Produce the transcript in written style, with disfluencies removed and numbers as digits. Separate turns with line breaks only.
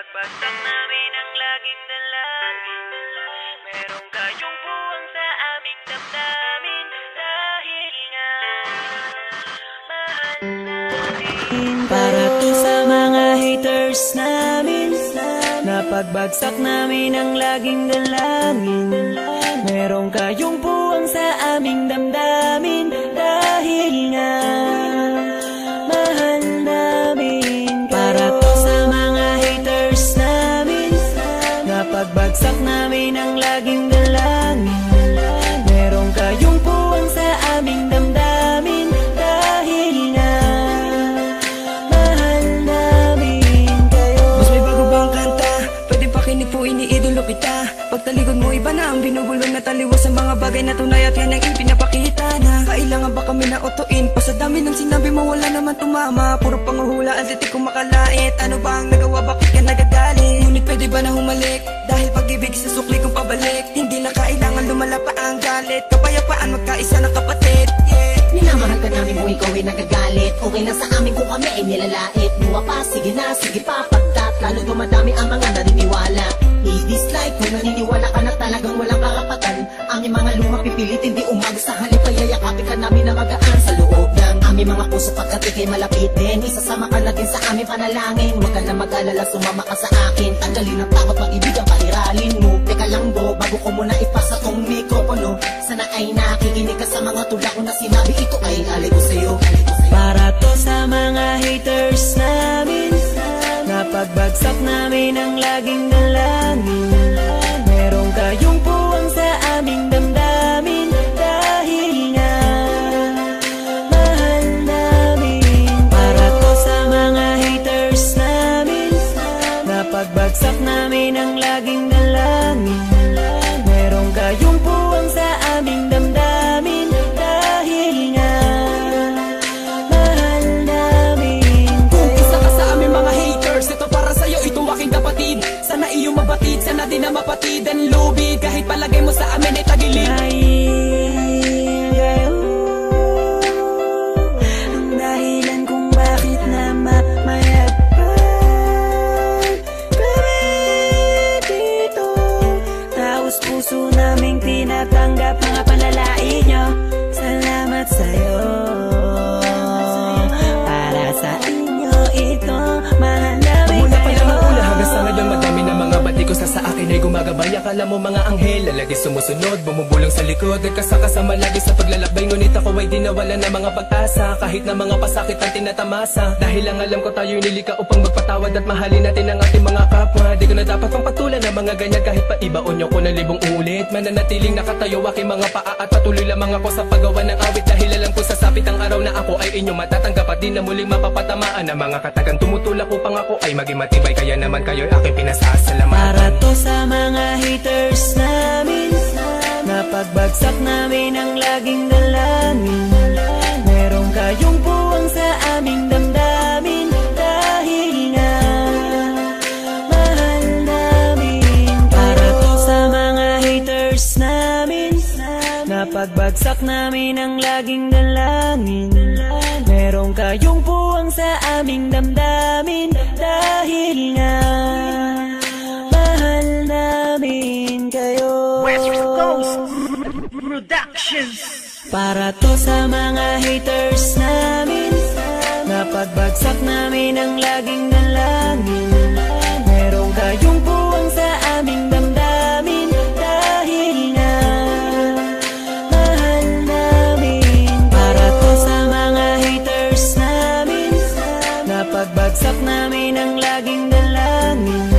Napagbagsak namin ang laging dalangin. Merong kayong buwang sa aming damdamin. Dahil nga mahal namin. Para to sa mga haters namin. Napagbagsak namin ang laging dalangin. Merong kayong buwang sa aming damdamin. Dahil nga mahal namin. Para to sa mga haters namin. Napagbagsak namin ang laging dalangin. Merong kayong buwang sa aming damdamin. Dahil nga mahal namin kayo.
Mas may bago bang kanta? Pwede pakinig po, iniidolo kita. Pagtalikod mo iba na ang binubulong na taliwas sa mga bagay na tunay at yan ang ipinapakita na kailangan ba kami na otuin? Pa sa dami ng sinabi mo wala naman tumama. Puro panguhula at di ko makalait. Ano ba ang nagawa, bakit ka nagagalit? Ngunit pwede ba na humalik? Dahil pag-ibig sa sukli kong pabalik. Hindi na kailangan lumala pa ang galit. Kapayapaan magkaisa ng kapatid, yeah.
Minamahal ka namin kung ikaw ay nagagalit. Okay lang sa amin kung kami ay nilalait. Muwa pa, sige na, sige pa, pagkat lalo dumadami ang mga naniniwala. I-dislike kung naniniwala ka na talagang walang karapatan. Aming mga luma pipilitin di umag sa halip ay yayakapin ka namin na magaan sa loob ng aming mga puso pagkat ikay malapit din. Isasama ka natin sa aming panalangin. Huwag ka na mag-alala, sumama ka sa akin. Tanggalin ang takot, pag-ibig ang pairalin mo. Teka lang bro, bago ko muna ipasa tong mikropono. Sana ay nakikinig ka sa mga tula ko na sinabi. Ito ay alay ko sa'yo.
Para to sa mga haters namin. Napagbagsak namin ang laging dalangin. Merong kayong buwang sa aming damdamin. Dahil nga mahal namin. Para to sa mga haters namin. Napagbagsak namin ang laging dalangin. Merong kayong buwang sa aming damdamin. Dahil nga mahal namin.
Kung isa ka sa aming mga haters, ito para sa'yo, ito aking kapatid. Sana iyong mabatid, sana din na mapatid ang lubid. Kahit palagay mo sa amin ay tagilid.
Ang dahilan kung bakit na mamayagpag kami dito. Taos puso naming tinatanggap mga panlalait nyo. Salamat sa'yo. Para sa inyo ito, mahal namin
Mula pa
kayo.
lang ang una hanggang sa ngayon, madami na mga bati ko sa akin ay gumagabay. Akala mo mga anghel, lagi sumusunod, bumubulong sa likod. Nagkasakasama lagi sa paglalakbay, ngunit ako ay di nawala ng mga pag-asa. Kahit na mga pasakit ang tinatamasa. Dahil lang alam ko tayo'y nilika upang magpatawad at mahalin natin ang ating mga kapwa. Di ko na dapat pang patulan ng mga ganyan kahit pa ibaon nyo ko ng libong ulit. Mananatiling nakatayo aking mga paa at patuloy lamang ako sa paggawa ng awit. Dahil alam ko sasapit ang araw na ako ay inyong matatanggap at di na muling mapapatamaan ang mga katagang tumutulak upang ako ay maging matibay. Kaya naman kayo'y aking pinasasalamatan.
Para to sa mga haters namin. Napagbagsak namin ang laging dalangin. Merong kayong buwang sa aming damdamin. Dahil nga mahal namin. Para to sa mga haters namin. Napagbagsak namin ang laging dalangin. Merong kayong buwang sa aming damdamin. Dahil nga mahal namin kayo.
West Coast Productions.
Para to sa mga haters namin. Napagbagsak namin ang laging dalangin. Merong kayong buwang sa aming damdamin. Dahil nga mahal namin. Para to sa mga haters namin. Napagbagsak namin ang laging dalangin.